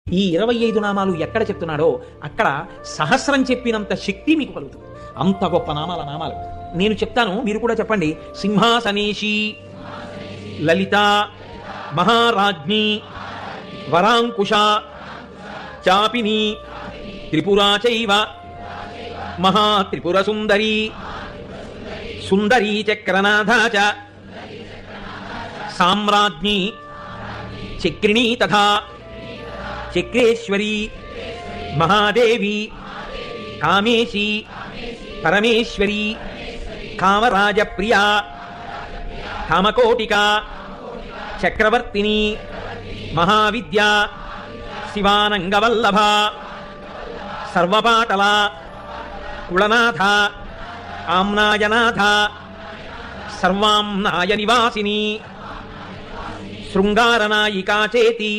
ఈ 25 నామాలు ఎక్కడ చెప్తున్నాడో అక్కడ సహస్రం చెప్పినంత శక్తి మీకు కలుగుతుంది. అంత గొప్ప నామాలు నేను చెప్తాను, మీరు కూడా చెప్పండి. సింహాసనేషి, లలిత, మహారాజ్ఞి, వరాంకుశ, చాపిని, త్రిపురా చైవ, మహాత్రిపుర సుందరి, సుందరీ చక్రనాథ చ, సామ్రాజ్ఞి, చక్రిణీ తథా చక్రేశ్వరి, మహాదేవి, కామేశి, పరమేశ్వరి, కామరాజప్రియా, కామకోటిక, చక్రవర్తిని, మహావిద్యా, శివానంగవల్లభ, సర్వపాటల, కుళనాథ, ఆమ్నాయనాథ, సర్వాంనాయ నివాసిని, శృంగారనాయికా చేతి,